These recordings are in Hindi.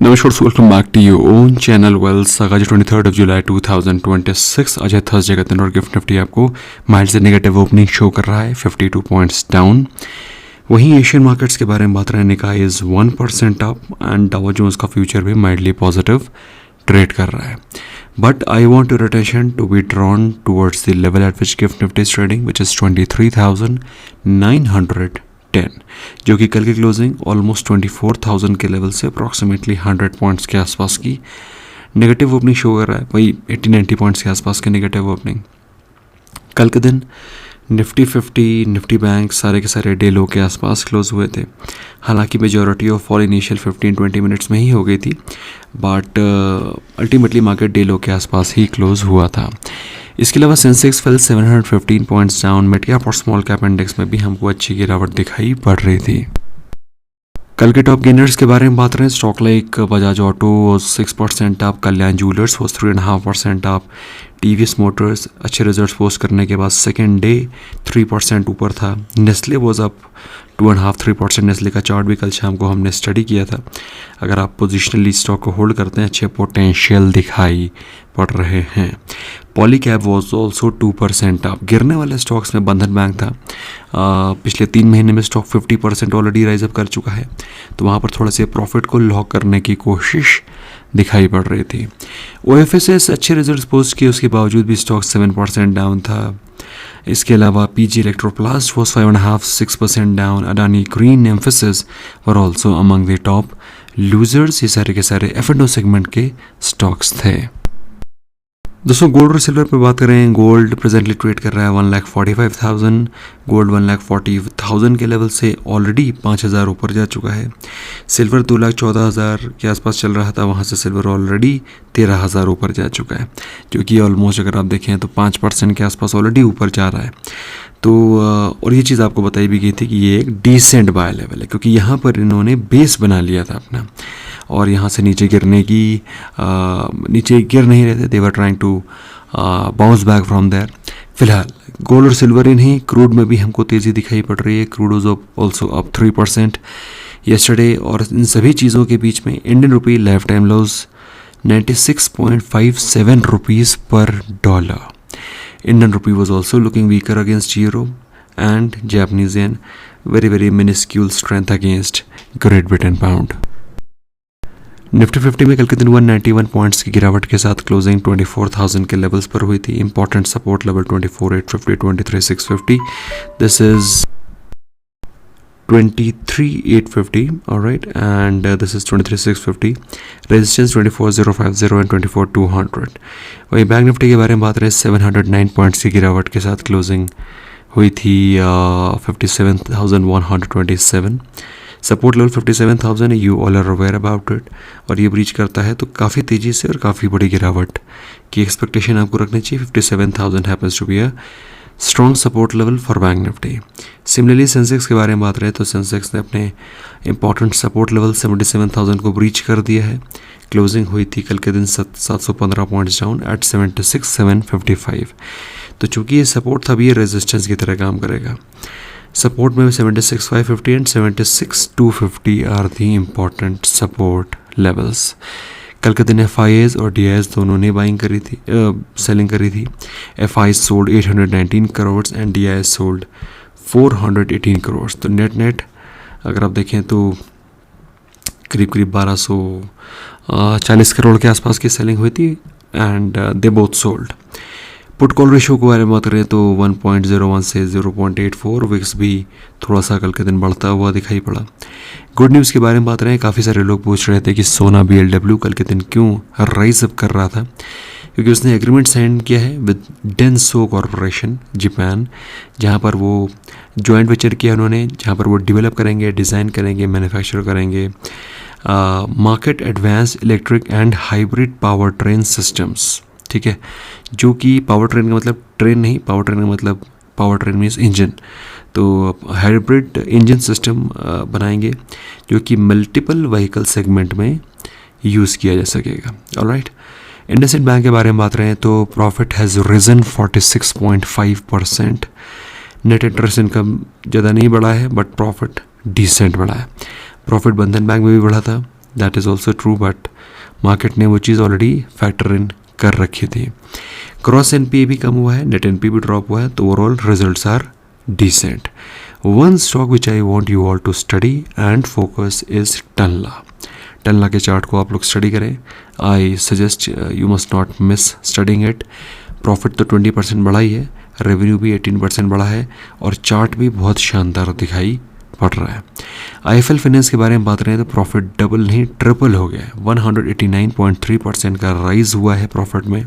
नमस्कार, welcome back to your own channel Wells. आज 23 जुलाई 2026, आज है थर्सडे का दिन और गिफ्ट निफ्टी आपको माइल्ड से नेगेटिव ओपनिंग शो कर रहा है, 52 पॉइंट्स डाउन। वहीं एशियन मार्केट्स के बारे में बात रहने का is 1% up and Dow Jones का फ्यूचर भी माइल्डली पॉजिटिव ट्रेड कर रहा है। But I want your attention to be drawn towards the level at which GIFT Nifty is trading which is 23,910, जो कि कल की क्लोजिंग ऑलमोस्ट 24,000 के लेवल से अप्रॉक्सीमेटली 100 पॉइंट्स के आसपास की नेगेटिव ओपनिंग शो कर रहा है। वही 80-90 पॉइंट्स के आसपास के नेगेटिव ओपनिंग। कल के दिन निफ्टी 50, निफ्टी बैंक सारे के सारे डे लो के आसपास क्लोज हुए थे। हालांकि majority of fall initial 15-20 minutes में ही हो गई थी, बट अल्टीमेटली मार्केट डे लो के आसपास ही क्लोज हुआ था। इसके अलावा Sensex fail 715 points down. Mid cap और स्मॉल कैप इंडेक्स में भी हमको अच्छी गिरावट दिखाई पड़ रही थी। कल के टॉप गेनर्स के बारे में बात करें, stock like Bajaj auto 6% up, Kalyan jewellers was 3.5% up, TVS Motors अच्छे रिजल्ट्स पोस्ट करने के बाद सेकेंड डे 3% ऊपर था। Nestle was up 2.5-3%। नेस्ले का चार्ट भी कल शाम को हमने स्टडी किया था। अगर आप पोजिशनली स्टॉक को होल्ड करते हैं, अच्छे पोटेंशियल दिखाई पड़ रहे हैं। Polycab was also 2% up. गिरने वाले स्टॉक्स में बंधन बैंक था। पिछले 3 महीने में स्टॉक 50% ऑलरेडी राइज अप कर चुका है, तो वहाँ पर थोड़ा से प्रॉफिट को लॉक करने की कोशिश दिखाई पड़ रही थी। OFSS अच्छे रिजल्ट्स पोस्ट किए, उसके बावजूद भी स्टॉक 7% डाउन था। इसके अलावा PG Electroplast was 5.5-6% down. Adani green emphasis were also among the top losers. ये सारे के सारे F&O सेगमेंट के स्टॉक्स थे। दोस्तों, गोल्ड और सिल्वर पे बात करें, गोल्ड प्रेजेंटली ट्रेड कर रहा है 1,45,000। गोल्ड 1,40,000 के लेवल से ऑलरेडी 5,000 ऊपर जा चुका है। सिल्वर 2,14,000 के आसपास चल रहा था, वहाँ से सिल्वर ऑलरेडी 13,000 ऊपर जा चुका है, जो कि ऑलमोस्ट अगर आप देखें तो 5% के आसपास ऑलरेडी ऊपर जा रहा है। तो और ये चीज़ आपको बताई भी गई थी कि ये एक डिसेंट बाय लेवल है, क्योंकि यहाँ पर इन्होंने बेस बना लिया था अपना, और यहाँ से नीचे गिरने की नीचे गिर नहीं रहे थे। They were trying to bounce back from there. फिलहाल गोल्ड और सिल्वर इन्हीं, क्रूड में भी हमको तेज़ी दिखाई पड़ रही है। Crude was also up 3% yesterday. और इन सभी चीज़ों के बीच में Indian rupee lifetime lows 96.57 rupees per dollar. Indian rupee was also looking weaker against euro and Japanese yen, very minuscule strength against Great Britain pound. Nifty 50 में कल के दिन 191 पॉइंट्स की गिरावट के साथ क्लोजिंग 24,000 के लेवल्स पर हुई थी। Important support level 24,850, 23,650। This is 23,850, alright, and this is 23,650. Resistance 24,050 and 24,200। वही बैंक निफ्टी के बारे में बात रहे, 709 पॉइंट्स की गिरावट के साथ क्लोजिंग हुई थी 57,127। सपोर्ट लेवल 57,000 है, you all are aware about it. और ये ब्रीच करता है तो काफ़ी तेज़ी से और काफ़ी बड़ी गिरावट की एक्सपेक्टेशन आपको रखनी चाहिए। 57,000 happens to be a strong support level for bank Nifty. Similarly Sensex के बारे में बात रहे तो सेंसेक्स ने अपने इंपॉर्टेंट सपोर्ट लेवल 77,000 को ब्रीच कर दिया है। क्लोजिंग हुई थी कल के दिन 715 पॉइंट्स डाउन एट 76,755। तो चूंकि ये सपोर्ट था, अभी ये रेजिस्टेंस की तरह काम करेगा। सपोर्ट में 76,550 and 76,250 are the important support levels. कल के दिन FIAs और DIAs दोनों ने बाइंग करी थी, सेलिंग करी थी। FIs sold 819 crore and DIAs sold 418 crore. तो नेट अगर आप देखें तो करीब 1240 करोड़ के आसपास की सेलिंग हुई थी and they both sold. Put call ratio के बारे में बात करें तो 1.01 से 0.84। विक्स भी थोड़ा सा कल के दिन बढ़ता हुआ दिखाई पड़ा। गुड न्यूज़ के बारे में बात रहे, काफ़ी सारे लोग पूछ रहे थे कि सोना BLW कल के दिन क्यों राइज अप कर रहा था, क्योंकि उसने एग्रीमेंट साइन किया है विद डेंसो कॉरपोरेशन जापान, जहाँ पर वो जॉइंट वेंचर किया उन्होंने, जहाँ पर वो डेवलप करेंगे, डिज़ाइन करेंगे, मैन्युफैक्चर करेंगे market advance electric and hybrid power train systems. ठीक है, जो कि पावर ट्रेन का मतलब ट्रेन नहीं, पावर ट्रेन का मतलब पावर ट्रेन मीन्स इंजन। तो हाइब्रिड इंजन सिस्टम बनाएंगे जो कि मल्टीपल व्हीकल सेगमेंट में यूज़ किया जा सकेगा। ऑलराइट, इंडसइंड बैंक के बारे में बात रहे तो profit has risen 46.5%। Net interest income ज़्यादा नहीं बढ़ा है, बट प्रॉफिट डिसेंट बढ़ा है। प्रॉफिट बंधन बैंक में भी बढ़ा था, that is also true, but market ने वो चीज़ ऑलरेडी फैक्टर इन कर रखी थी। क्रॉस एनपीए भी कम हुआ है, नेट एनपीए भी ड्रॉप हुआ है, तो overall results are decent. One stock which I want you all to study and focus is Tanla. Tanla के चार्ट को आप लोग स्टडी करें। I suggest you must not miss studying it. Profit तो 20% बढ़ा ही है, रेवेन्यू भी 18% बढ़ा है और चार्ट भी बहुत शानदार दिखाई पड़ रहा है। आईएफएल फाइनेंस के बारे में बात करें तो प्रॉफिट डबल नहीं ट्रिपल हो गया है, 189.3% का राइज हुआ है प्रॉफिट में।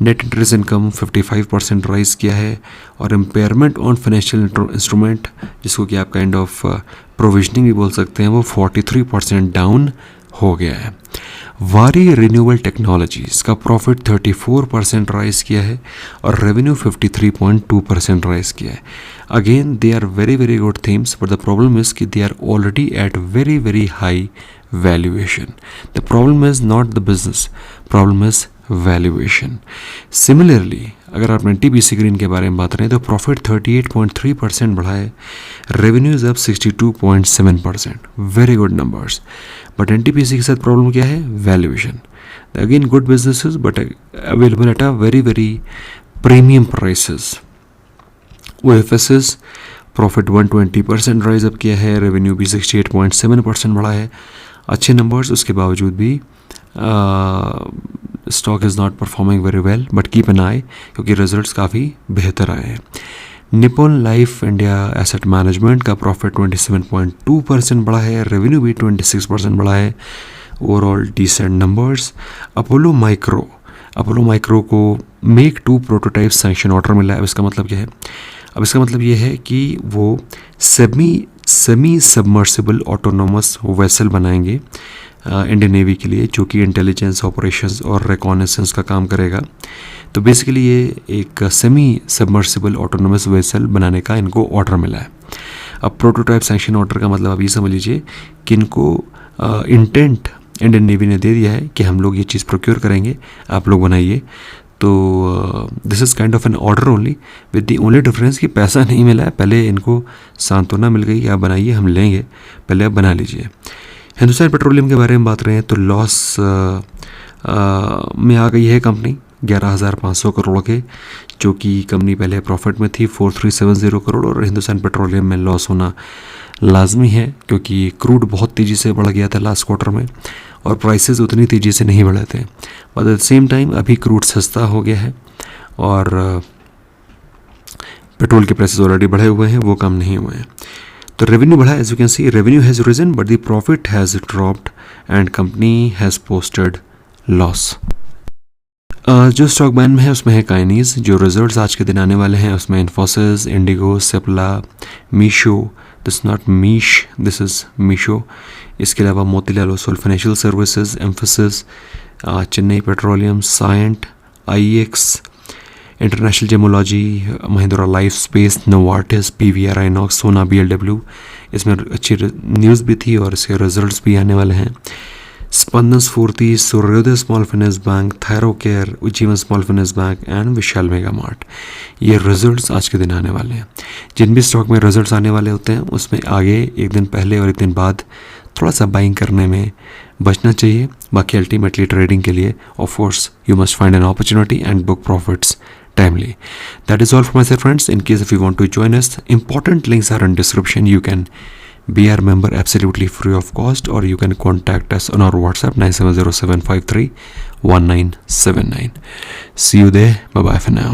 नेट इंटरेस्ट इनकम 55% राइज किया है और इम्पेयरमेंट ऑन फाइनेंशियल इंस्ट्रूमेंट, जिसको कि आप काइंड ऑफ प्रोविजनिंग भी बोल सकते हैं, वो 43% डाउन हो गया है। वारी रिन्यूएबल टेक्नोलॉजीज़ का प्रॉफिट 34% राइज किया है और रेवेन्यू 53.2% राइज किया है। Again they are very very good themes, but the problem is कि they are already at very very high valuation. The problem is not the business, problem is valuation. Similarly अगर आप एनटीपीसी ग्रीन के बारे में बात करें तो प्रॉफिट 38.3% बढ़ा है, revenue is up 62.7%, very good numbers. But NTPC के साथ प्रॉब्लम क्या है? Valuation. Again good businesses but available at a very very premium prices. OFSS profit 120% rise up किया है, रेवेन्यू भी 68.7% बढ़ा है, अच्छे नंबर्स। उसके बावजूद भी stock is not performing very well, but keep an eye क्योंकि रिजल्ट्स काफ़ी बेहतर आए हैं। Nippon life India asset management का प्रॉफिट 27.2% बढ़ा है, रेवेन्यू भी 26% बढ़ा है, overall decent numbers. Apollo micro को मेक 2 प्रोटोटाइप सैंक्शन ऑर्डर मिला है। अब इसका मतलब क्या है? अब इसका मतलब ये है कि वो सेमी सबमर्सिबल ऑटोनोमस वेसल बनाएंगे इंडियन नेवी के लिए, जो कि इंटेलिजेंस ऑपरेशंस और रिकॉनेसेंस का काम करेगा। तो बेसिकली ये एक सेमी सबमर्सिबल ऑटोनोमस वेसल बनाने का इनको ऑर्डर मिला है। अब प्रोटोटाइप सैंक्शन ऑर्डर का मतलब आप ये समझ लीजिए कि इनको इंटेंट इंडियन नेवी ने दे दिया है कि हम लोग ये चीज़ प्रोक्योर करेंगे, आप लोग बनाइए। तो this is kind of an order only, with the only difference कि पैसा नहीं मिला है। पहले इनको सांत्वना मिल गई कि आप बनाइए, हम लेंगे, पहले आप बना लीजिए। हिंदुस्तान पेट्रोलियम के बारे में बात रहे हैं तो लॉस में आ गई है कंपनी 11,500 करोड़ के, जो कि कंपनी पहले प्रॉफिट में थी 4,370 करोड़, और हिंदुस्तान पेट्रोलियम में लॉस होना लाजमी है क्योंकि क्रूड बहुत तेज़ी से बढ़ गया था लास्ट क्वार्टर में और प्राइसेस उतनी तेज़ी से नहीं बढ़े थे। But at the same time अभी क्रूड सस्ता हो गया है और पेट्रोल के प्राइसेस ऑलरेडी बढ़े हुए हैं, वो कम नहीं हुए हैं। तो रेवेन्यू बढ़ा, as you can see revenue has risen but the profit has dropped and company has posted loss. जो स्टॉक बैन में है उसमें है काइनीज। जो रिजल्ट्स आज के दिन आने वाले हैं उसमें Infosys, IndiGo, Cipla, Meesho, this not Meesh, this is Meesho. इसके अलावा Motilal Oswal financial services, Mphasis, Chennai petroleum, Cyient, IEX, international gemology, Mahindra life space, Novartis, PVR INOX, Sona BLW. इसमें अच्छी न्यूज़ भी थी और इसके रिजल्ट्स भी आने वाले हैं। स्पंदन स्फूर्ति, सूर्योदय small finance bank, Thyrocare, Ujjivan small finance bank and Vishal mega mart, ये रिजल्ट्स आज के दिन आने वाले हैं। जिन भी स्टॉक में रिजल्ट्स आने वाले होते हैं उसमें आगे एक दिन पहले और एक दिन बाद थोड़ा सा बाइंग करने में बचना चाहिए। बाकी अल्टीमेटली ट्रेडिंग के लिए of course you must find an opportunity and book profits timely. That is all for myself, friends. In case if you want to join us, important links are in description. You can be our member absolutely free of cost, or you can contact us on our WhatsApp 9707531979. See you there. Bye bye for now.